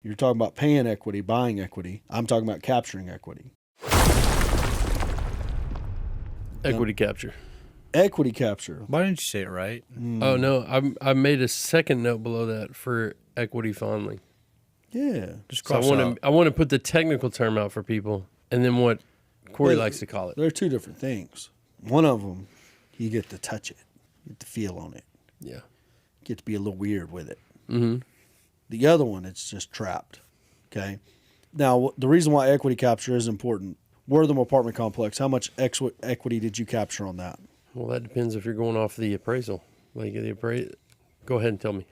You're talking about paying equity, buying equity. I'm talking about capturing equity. Equity capture. Equity capture. Why didn't you say it right? Oh, no. I made a second note below that for equity fondling. Yeah. Just So cross out. I want to put the technical term out for people, and then what Corey likes to call it. There are two different things. One of them, you get to touch it, you get to feel on it, Yeah. you get to be a little weird with it. Mm-hmm. The other one, it's just trapped. Okay. Now, the reason why equity capture is important, Wortham apartment complex, how much equity did you capture on that? Well, that depends if you're going off the appraisal. Like Go ahead and tell me.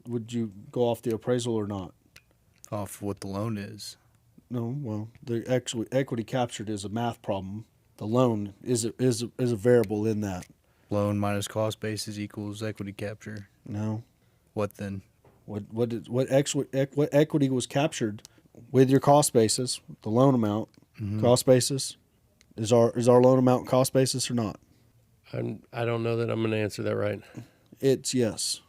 Would you go off the appraisal or not? Off what the loan is. No, well, the equity captured is a math problem. The loan is a variable in that. Loan minus cost basis equals equity capture. No. What then? What equity was captured with your cost basis, the loan amount, cost basis? Is our loan amount cost basis or not? I don't know that I'm going to answer that right. It's yes.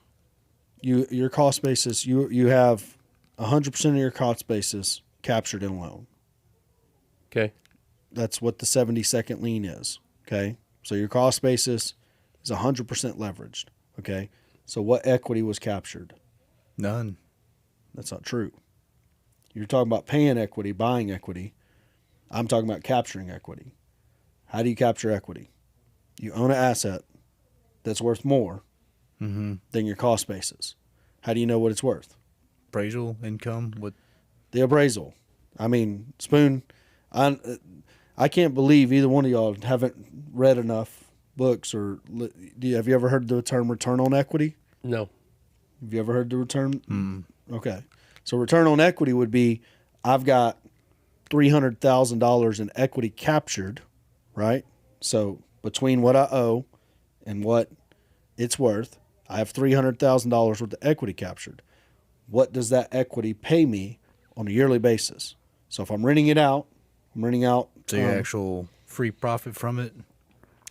Your cost basis, you have 100% of your cost basis captured in loan. Okay. That's what the 70-second lien is. Okay. So your cost basis is 100% leveraged. Okay. So what equity was captured? None. That's not true. You're talking about paying equity, buying equity. I'm talking about capturing equity. How do you capture equity? You own an asset that's worth more than your cost basis. How do you know what it's worth? Appraisal, income, what? The appraisal. I mean, Spoon, I can't believe either one of y'all haven't read enough books or have you ever heard the term return on equity? No. Have you ever heard the return? Okay. So return on equity would be I've got $300,000 in equity captured, right? So between what I owe and what it's worth, I have $300,000 worth of equity captured. What does that equity pay me on a yearly basis? So if I'm renting it out, So your actual free profit from it?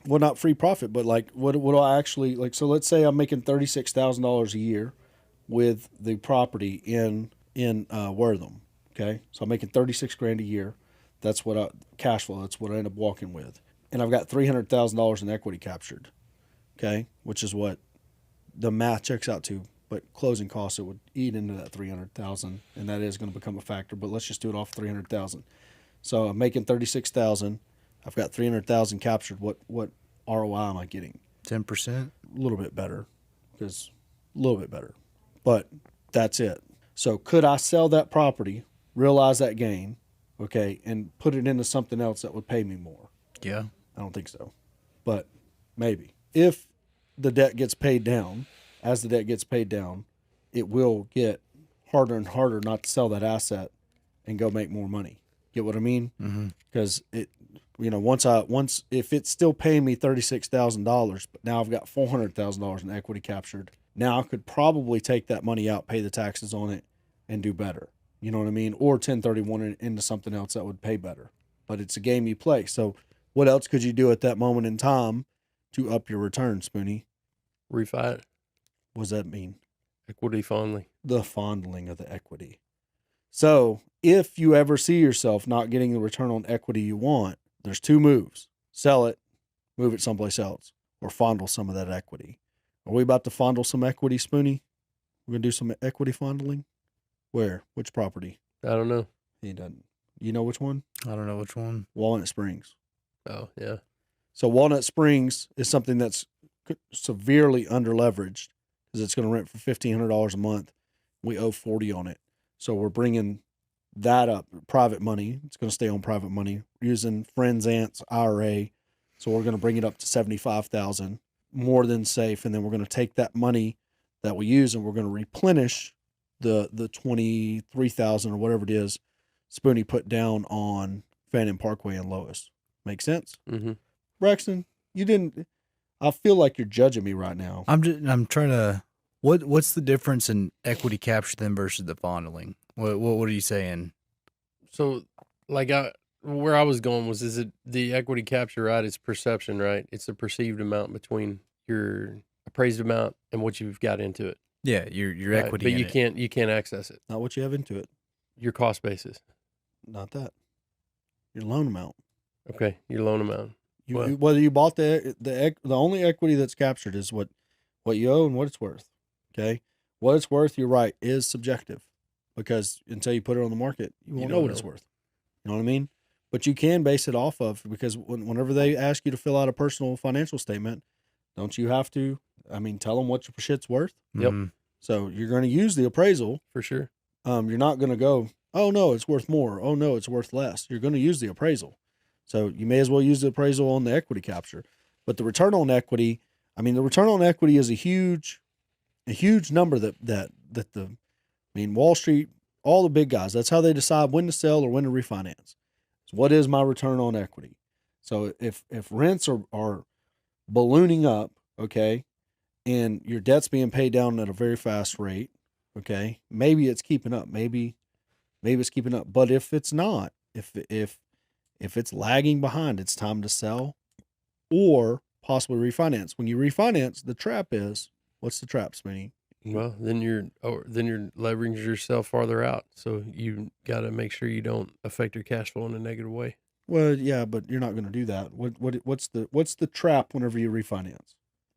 well, not free profit, but like what do I actually like? So let's say I'm making $36,000 a year with the property in Wortham. Okay, so I'm making 36 grand a year. That's what cash flow. That's what I end up walking with, and I've got $300,000 in equity captured. Okay, which is what the math checks out to. But closing costs, it would eat into that $300,000, and that is going to become a factor. But let's just do it off $300,000. So I'm making $36,000. I've got $300,000 captured. What ROI am I getting? 10%? A little bit better, because a little bit better. But that's it. So could I sell that property, realize that gain, okay, and put it into something else that would pay me more? Yeah. I don't think so, but maybe. If the debt gets paid down, as the debt gets paid down, it will get harder and harder not to sell that asset and go make more money. Get what I mean? Because it, once if it's still paying me $36,000, but now I've got $400,000 in equity captured. Now I could probably take that money out, pay the taxes on it, and do better. You know what I mean? Or 1031 it into something else that would pay better. But it's a game you play. So what else could you do at that moment in time to up your return, Spoonie? Refi it. What does that mean? Equity fondling. The fondling of the equity. So if you ever see yourself not getting the return on equity you want, there's two moves. Sell it, move it someplace else, or fondle some of that equity. Are we about to fondle some equity, Spoonie? We're going to do some equity fondling? Where? Which property? I don't know. He doesn't. You know which one? I don't know which one. Walnut Springs. Oh, yeah. So Walnut Springs is something that's severely under-leveraged because it's going to rent for $1,500 a month. We owe $40 on it. So we're bringing that up, private money. It's going to stay on private money. We're using friends, aunts, IRA. So we're going to bring it up to $75,000, more than safe. And then we're going to take that money that we use and we're going to replenish the $23,000 or whatever it is Spoonie put down on Fannin Parkway and Lois. Make sense? Mm-hmm. Braxton, you didn't. I feel like you're judging me right now. I'm trying to. What's the difference in equity capture then versus the fondling? What are you saying? So, like, where I was going was, is it the equity capture, right? It's perception, right? It's the perceived amount between your appraised amount and what you've got into it. Yeah, your Right? equity. But in you it. can't access it. Not what you have into it. your cost basis. Not that. Your loan amount. Okay, your loan amount. You, Well- whether you bought the only equity that's captured is what you owe and what it's worth. Okay, what it's worth, you're right, is subjective, because until you put it on the market, you won't know don't what it's know. worth. You know what I mean? But you can base it off of, because whenever they ask you to fill out a personal financial statement, don't you have to? I mean, tell them what your shit's worth. Yep. Mhm. So you're going to use the appraisal. For sure. You're not going to go, oh no, it's worth more. Oh no, it's worth less. You're going to use the appraisal. So you may as well use the appraisal on the equity capture. But the return on equity, I mean, the return on equity is a huge number Wall Street, all the big guys, that's how they decide when to sell or when to refinance. So what is my return on equity? So if rents are ballooning up, okay, and your debt's being paid down at a very fast rate, okay, maybe it's keeping up. Maybe it's keeping up. But if it's not, if it's lagging behind, it's time to sell or possibly refinance. When you refinance, the trap is, what's the trap, Smitty? Well, then you're leveraging yourself farther out. So you got to make sure you don't affect your cash flow in a negative way. Well, yeah, but you're not going to do that. What's the trap whenever you refinance?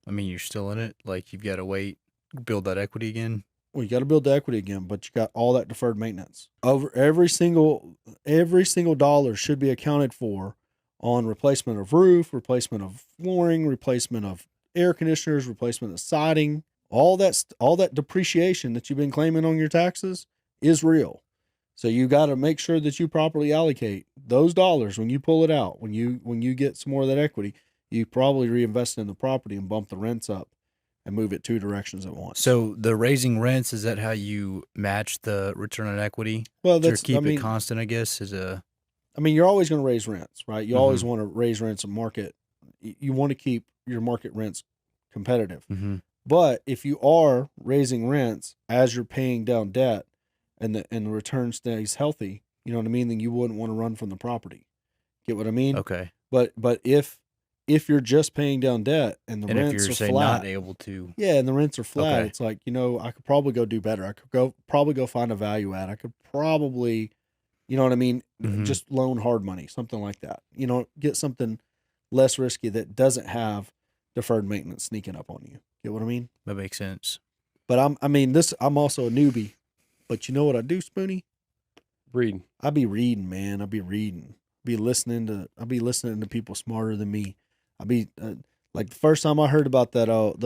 I mean, you're still in it. Like, you've got to wait, build that equity again. Well, you got to build the equity again, but you got all that deferred maintenance. Over every single dollar should be accounted for on replacement of roof, replacement of flooring, replacement of air conditioners, replacement of siding. All that depreciation that you've been claiming on your taxes is real. So you got to make sure that you properly allocate those dollars when you pull it out. When you get some more of that equity, you probably reinvest in the property and bump the rents up and move it two directions at once. So the raising rents, is that how you match the return on equity? Well, To that's keep I mean, it constant, I guess, I mean, you're always going to raise rents, right? You always Mhm. want to raise rents and market. You want to keep your market rents competitive. Mhm. But if you are raising rents as you're paying down debt and the return stays healthy, you know what I mean, then you wouldn't want to run from the property. Get what I mean? Okay. But if you're just paying down debt and the And if rents you're, are say, flat, not able to, yeah, and the rents are flat, Okay. it's like, I could probably go do better. I could probably go find a value add. I could probably, you know what I mean, Mhm. just loan hard money, something like that. Get something less risky that doesn't have deferred maintenance sneaking up on you. Get what I mean? that makes sense. But I'm also a newbie. But you know what I do, Spoonie? Reading. I be reading, man. I be reading. I be listening to people smarter than me. I be like the first time I heard about that old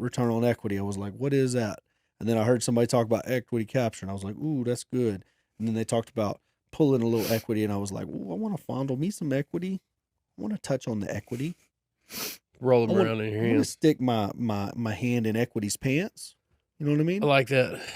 return on equity, I was like, what is that? And then I heard somebody talk about equity capture, and I was like, ooh, that's good. And then they talked about pulling a little equity, and I was like, ooh, I want to fondle me some equity. I want to touch on the equity. Roll I them want around in your to hands. stick my hand in equity's pants. You know what I mean? I like that.